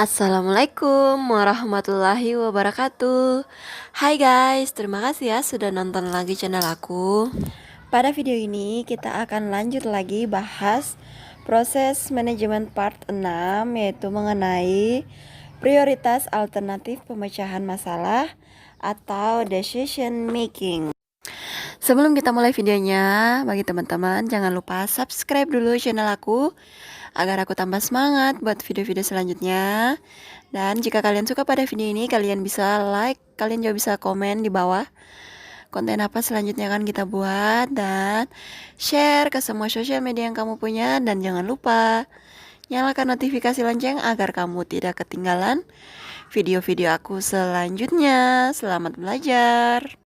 Assalamualaikum warahmatullahi wabarakatuh. Hai guys, terima kasih ya sudah nonton lagi channel aku. Pada video ini kita akan lanjut lagi bahas proses manajemen part 6, yaitu mengenai prioritas alternatif pemecahan masalah atau decision making. Sebelum kita mulai videonya, bagi teman-teman jangan lupa subscribe dulu channel aku agar aku tambah semangat buat video-video selanjutnya. Dan jika kalian suka pada video ini, kalian bisa like, kalian juga bisa komen di bawah konten apa selanjutnya akan kita buat, dan share ke semua sosial media yang kamu punya. Dan jangan lupa nyalakan notifikasi lonceng agar kamu tidak ketinggalan video-video aku selanjutnya. Selamat belajar.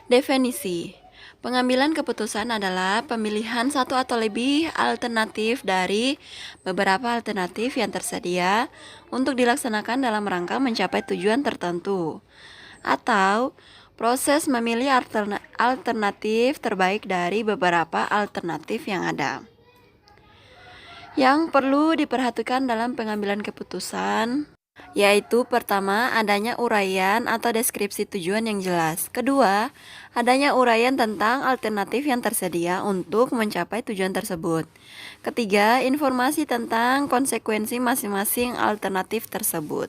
Definisi: pengambilan keputusan adalah pemilihan satu atau lebih alternatif dari beberapa alternatif yang tersedia untuk dilaksanakan dalam rangka mencapai tujuan tertentu, atau proses memilih alternatif terbaik dari beberapa alternatif yang ada. Yang perlu diperhatikan dalam pengambilan keputusan yaitu pertama, adanya uraian atau deskripsi tujuan yang jelas. Kedua, adanya uraian tentang alternatif yang tersedia untuk mencapai tujuan tersebut. Ketiga, informasi tentang konsekuensi masing-masing alternatif tersebut.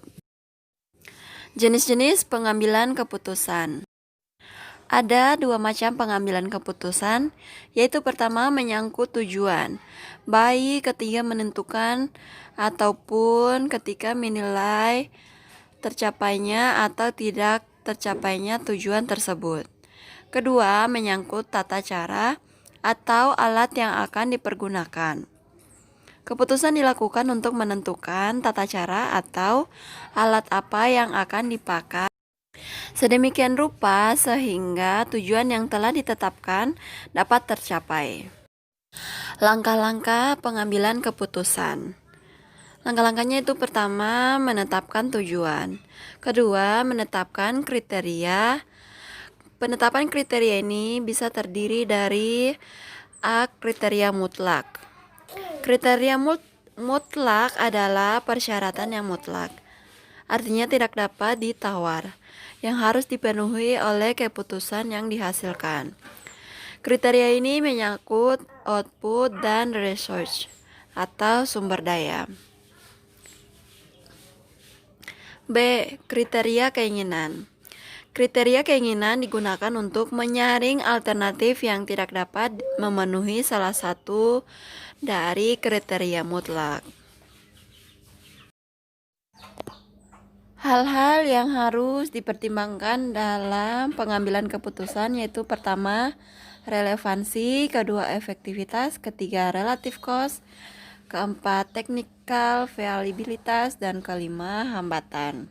Jenis-jenis pengambilan keputusan. Ada dua macam pengambilan keputusan, yaitu pertama menyangkut tujuan, baik ketika menentukan ataupun ketika menilai tercapainya atau tidak tercapainya tujuan tersebut. Kedua, menyangkut tata cara atau alat yang akan dipergunakan. Keputusan dilakukan untuk menentukan tata cara atau alat apa yang akan dipakai sedemikian rupa sehingga tujuan yang telah ditetapkan dapat tercapai. Langkah-langkah pengambilan keputusan. Langkah-langkahnya itu pertama, menetapkan tujuan. Kedua, menetapkan kriteria. Penetapan kriteria ini bisa terdiri dari A. Kriteria mutlak. Kriteria mutlak adalah persyaratan yang mutlak, artinya tidak dapat ditawar, yang harus dipenuhi oleh keputusan yang dihasilkan. Kriteria ini menyangkut output dan research atau sumber daya. B. Kriteria keinginan. Kriteria keinginan digunakan untuk menyaring alternatif yang tidak dapat memenuhi salah satu dari kriteria mutlak. Hal-hal yang harus dipertimbangkan dalam pengambilan keputusan yaitu pertama, relevansi, kedua, efektivitas, ketiga, relative cost, keempat, technical viabilitas, dan kelima, hambatan.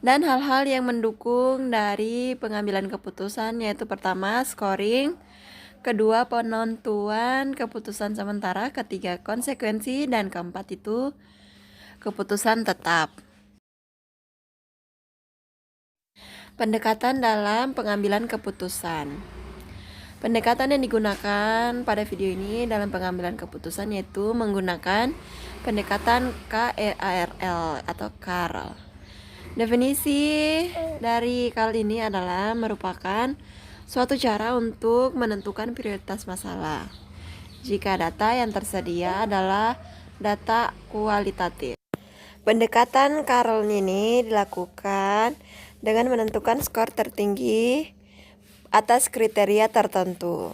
Dan hal-hal yang mendukung dari pengambilan keputusan yaitu pertama, scoring, kedua, penentuan keputusan sementara, ketiga, konsekuensi, dan keempat itu keputusan tetap. Pendekatan dalam pengambilan keputusan. Pendekatan yang digunakan pada video ini dalam pengambilan keputusan yaitu menggunakan pendekatan KEARL atau CARL. Definisi dari CARL ini adalah merupakan suatu cara untuk menentukan prioritas masalah jika data yang tersedia adalah data kualitatif. Pendekatan CARL ini dilakukan dengan menentukan skor tertinggi atas kriteria tertentu.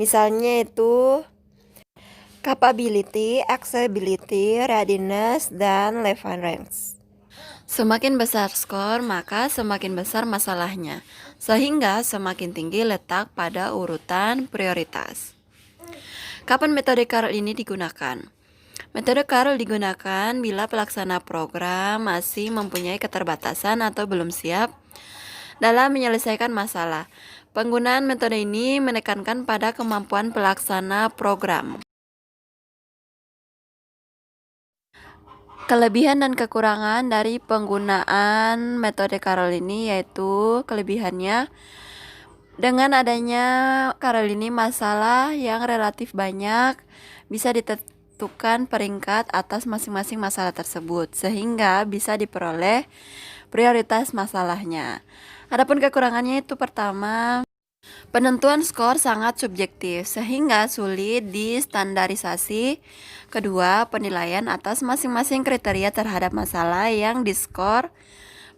Misalnya itu capability, accessibility, readiness, dan leverage. Semakin besar skor, maka semakin besar masalahnya, sehingga semakin tinggi letak pada urutan prioritas. Kapan metode CARL ini digunakan? Metode CARL digunakan bila pelaksana program masih mempunyai keterbatasan atau belum siap dalam menyelesaikan masalah. Penggunaan metode ini menekankan pada kemampuan pelaksana program. Kelebihan dan kekurangan dari penggunaan metode CARL ini yaitu kelebihannya, dengan adanya CARL ini masalah yang relatif banyak bisa ditentukan peringkat atas masing-masing masalah tersebut, sehingga bisa diperoleh prioritas masalahnya. Adapun kekurangannya itu pertama, penentuan skor sangat subjektif sehingga sulit distandarisasi. Kedua, penilaian atas masing-masing kriteria terhadap masalah yang diskor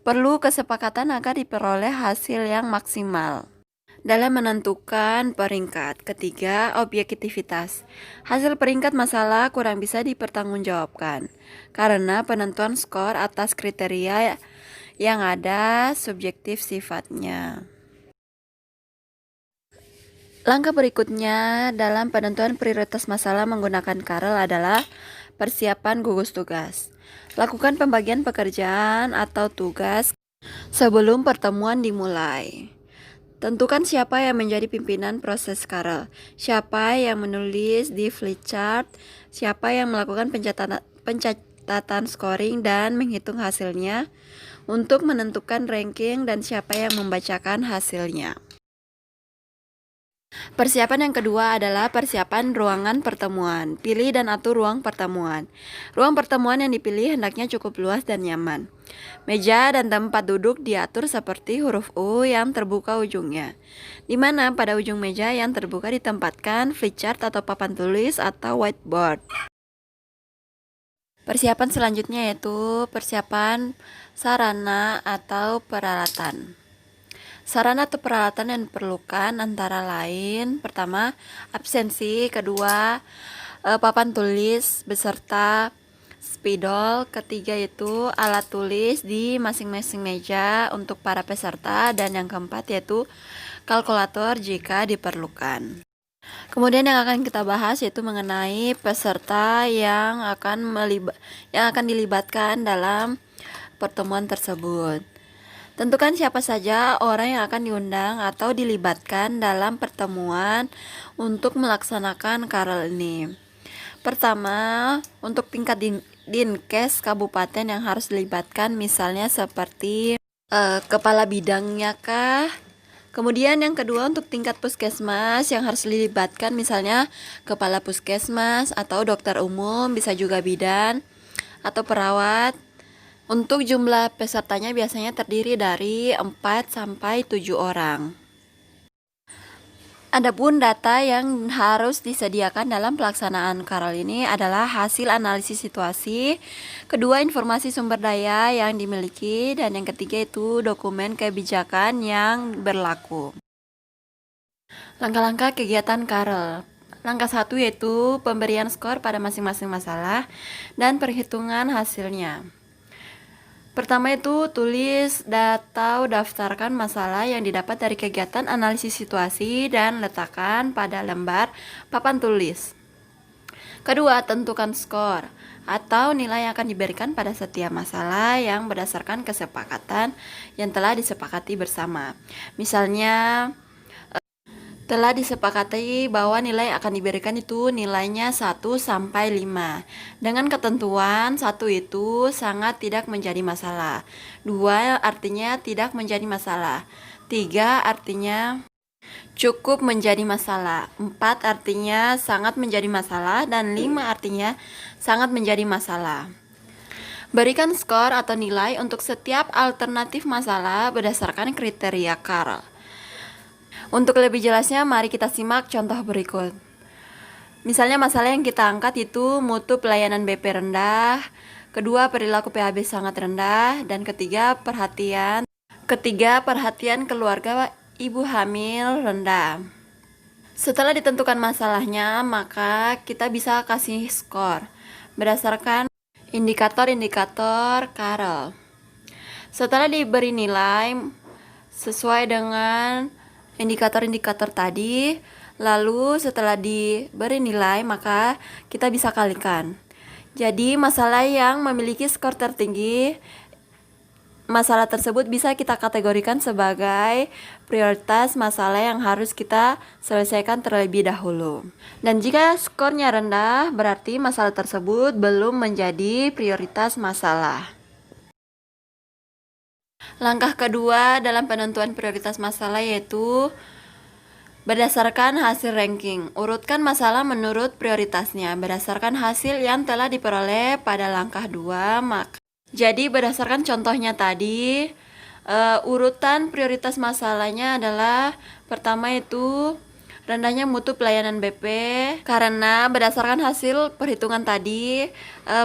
perlu kesepakatan agar diperoleh hasil yang maksimal dalam menentukan peringkat. Ketiga, objektivitas. Hasil peringkat masalah kurang bisa dipertanggungjawabkan karena penentuan skor atas kriteria yang ada subjektif sifatnya. Langkah berikutnya dalam penentuan prioritas masalah menggunakan Karel adalah persiapan gugus tugas. Lakukan pembagian pekerjaan atau tugas sebelum pertemuan dimulai. Tentukan siapa yang menjadi pimpinan proses Karel, siapa yang menulis di flipchart, siapa yang melakukan pencatatan scoring dan menghitung hasilnya untuk menentukan ranking, dan siapa yang membacakan hasilnya. Persiapan yang kedua adalah persiapan ruangan pertemuan. Pilih dan atur ruang pertemuan. Ruang pertemuan yang dipilih hendaknya cukup luas dan nyaman. Meja dan tempat duduk diatur seperti huruf U yang terbuka ujungnya, di mana pada ujung meja yang terbuka ditempatkan flipchart atau papan tulis atau whiteboard. Persiapan selanjutnya yaitu persiapan sarana atau peralatan. Sarana atau peralatan yang diperlukan antara lain, pertama, absensi, kedua, papan tulis beserta spidol, ketiga itu alat tulis di masing-masing meja untuk para peserta, dan yang keempat yaitu kalkulator jika diperlukan. Kemudian yang akan kita bahas yaitu mengenai peserta yang akan dilibatkan dalam pertemuan tersebut. Tentukan siapa saja orang yang akan diundang atau dilibatkan dalam pertemuan untuk melaksanakan Karel ini. Pertama, untuk tingkat Dinkes kabupaten yang harus dilibatkan, misalnya seperti kepala bidangnya kah. Kemudian yang kedua, untuk tingkat puskesmas yang harus dilibatkan, misalnya kepala puskesmas atau dokter umum, bisa juga bidan atau perawat. Untuk jumlah pesertanya biasanya terdiri dari 4 sampai 7 orang. Adapun data yang harus disediakan dalam pelaksanaan Karel ini adalah hasil analisis situasi, kedua informasi sumber daya yang dimiliki, dan yang ketiga itu dokumen kebijakan yang berlaku. Langkah-langkah kegiatan Karel. Langkah 1 yaitu pemberian skor pada masing-masing masalah dan perhitungan hasilnya. Pertama itu tulis atau daftarkan masalah yang didapat dari kegiatan analisis situasi dan letakkan pada lembar papan tulis. Kedua, tentukan skor atau nilai yang akan diberikan pada setiap masalah yang berdasarkan kesepakatan yang telah disepakati bersama. Misalnya, telah disepakati bahwa nilai akan diberikan itu nilainya 1 sampai 5. Dengan ketentuan 1 itu sangat tidak menjadi masalah, 2 artinya tidak menjadi masalah, 3 artinya cukup menjadi masalah, 4 artinya sangat menjadi masalah, dan 5 artinya sangat menjadi masalah. Berikan skor atau nilai untuk setiap alternatif masalah berdasarkan kriteria Karel. Untuk lebih jelasnya, mari kita simak contoh berikut. Misalnya masalah yang kita angkat itu mutu pelayanan BP rendah, kedua perilaku PHB sangat rendah, dan ketiga perhatian keluarga ibu hamil rendah. Setelah ditentukan masalahnya, maka kita bisa kasih skor berdasarkan indikator-indikator Karel. Setelah diberi nilai sesuai dengan indikator-indikator tadi, lalu setelah diberi nilai maka kita bisa kalikan. Jadi masalah yang memiliki skor tertinggi, masalah tersebut bisa kita kategorikan sebagai prioritas masalah yang harus kita selesaikan terlebih dahulu. Dan jika skornya rendah, berarti masalah tersebut belum menjadi prioritas masalah. Langkah kedua dalam penentuan prioritas masalah yaitu Berdasarkan hasil ranking, urutkan masalah menurut prioritasnya berdasarkan hasil yang telah diperoleh pada langkah 2. Jadi berdasarkan contohnya tadi, urutan prioritas masalahnya adalah pertama itu rendahnya mutu pelayanan BP, karena berdasarkan hasil perhitungan tadi,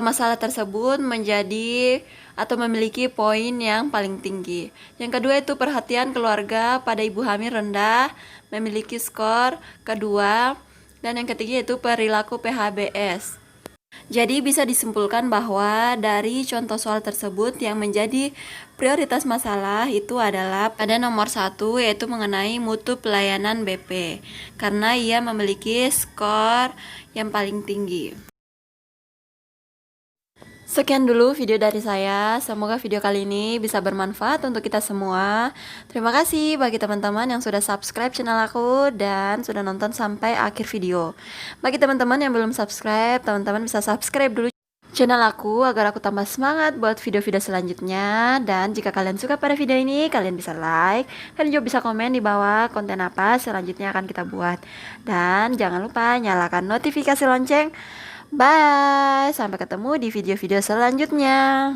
masalah tersebut menjadi atau memiliki poin yang paling tinggi. Yang kedua itu perhatian keluarga pada ibu hamil rendah, memiliki skor kedua. Dan yang ketiga itu perilaku PHBS. Jadi bisa disimpulkan bahwa dari contoh soal tersebut yang menjadi prioritas masalah itu adalah pada nomor 1, yaitu mengenai mutu pelayanan BP, karena ia memiliki skor yang paling tinggi. Sekian dulu video dari saya, semoga video kali ini bisa bermanfaat untuk kita semua. Terima kasih bagi teman-teman yang sudah subscribe channel aku dan sudah nonton sampai akhir video. Bagi teman-teman yang belum subscribe, teman-teman bisa subscribe dulu channel aku agar aku tambah semangat buat video-video selanjutnya. Dan jika kalian suka pada video ini, kalian bisa like, kalian juga bisa komen di bawah konten apa selanjutnya akan kita buat. Dan jangan lupa nyalakan notifikasi lonceng. Bye, sampai ketemu di video-video selanjutnya.